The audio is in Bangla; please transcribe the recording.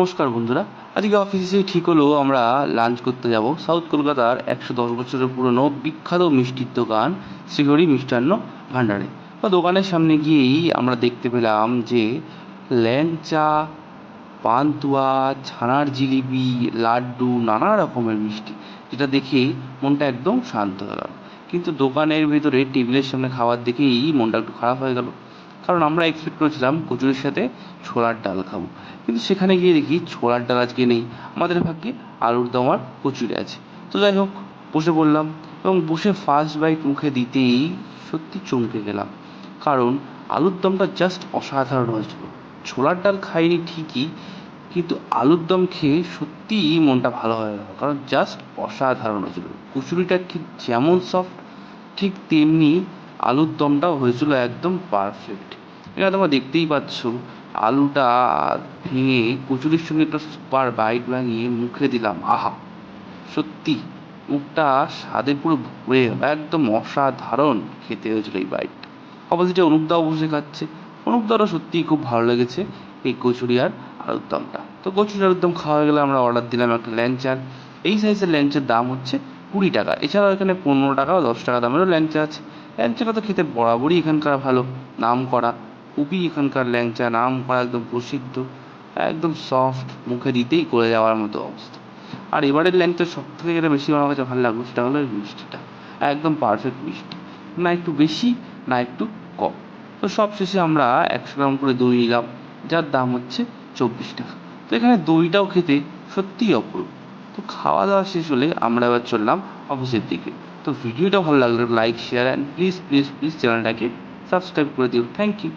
নমস্কার বন্ধুরা। আজকে অফিসে ঠিক হলো আমরা লাঞ্চ করতে যাব সাউথ কলকাতার 110 বছরের পুরনো বিখ্যাত মিষ্টির দোকান শ্রীহরি মিষ্টান্ন ভাণ্ডারে। তো দোকানের সামনে গিয়েই আমরা দেখতে পেলাম যে ল্যাংচা, পান্তুয়া, ছানার জিলিপি, লাড্ডু, নানা রকমের মিষ্টি, যেটা দেখে মনটা একদম শান্ত হয়ে গেল। কিন্তু দোকানের ভেতরে টেবিলের সামনে খাবার দেখেই মনটা একটু খারাপ হয়ে গেল, কারণ আমরা এক্সপেক্ট করেছিলাম কচুরির সাথে ছোলার ডাল খাবো। কিন্তু সেখানে গিয়ে দেখি ছোলার ডাল আজকে নেই, আমাদের ভাগ্যে আলুর দম আর কচুরি আছে। তো যাই হোক, বসে পড়লাম এবং বসে ফার্স্ট বাইট মুখে দিতেই সত্যি চমকে গেলাম, কারণ আলুর দমটা জাস্ট অসাধারণ হয়েছিল। ছোলার ডাল খাইনি ঠিকই, কিন্তু আলুর দম খেয়ে সত্যিই মনটা ভালো হয়ে গেল, কারণ জাস্ট অসাধারণ হয়েছিল। কচুরিটা ঠিক যেমন সফট, ঠিক তেমনি আলুর দমটাও হয়েছিল একদম পারফেক্ট। এখানে তোমরা দেখতেই পাচ্ছ, আলুটা ভেঙে কচুরির সঙ্গে একটা সুপার বাইট বানিয়ে মুখে দিলাম, আহা! সত্যি মুখটা স্বাদে পুরো ভরে গেল, একদম অসাধারণ খেতে হয়েছিল এই বাইটটা। অপোজিটে অনুপদাও বসে খাচ্ছে, অনুপদারও সত্যিই খুব ভালো লেগেছে এই কচুরি আর আলুর দমটা। তো কচুরি আলুর দম খাওয়া হয়ে গেলে আমরা অর্ডার দিলাম একটা ল্যাংচার। এই সাইজের ল্যাংচার দাম হচ্ছে 20 টাকা। এছাড়াও এখানে 15 টাকা ও 10 টাকা দামেরও ল্যাংচা আছে। ল্যাংচাটা তো খেতে বরাবরই এখানকার ভালো, নাম করা, খুবই এখানকার ল্যাংচা নাম করা, একদম প্রসিদ্ধ, একদম সফট, মুখে দিতেই গলে যাওয়ার মতো অবস্থা। আর এবারের ল্যাংচার সব থেকে যেটা বেশি আমার কাছে ভালো লাগলো সেটা হলো এই মিষ্টিটা, একদম পারফেক্ট মিষ্টি, না একটু বেশি না একটু কম। তো সব শেষে আমরা 100 গ্রাম করে দই নিলাম, যার দাম হচ্ছে 24 টাকা। তো এখানে দইটাও খেতে সত্যিই অপূর্ব। তো খাওয়া দাওয়া শেষ হলে আমরা এবার চললাম অফিসের দিকে। তো ভিডিওটা ভালো লাগলে like, share and please please please চ্যানেলটাকে সাবস্ক্রাইব করে দিও। Thank you.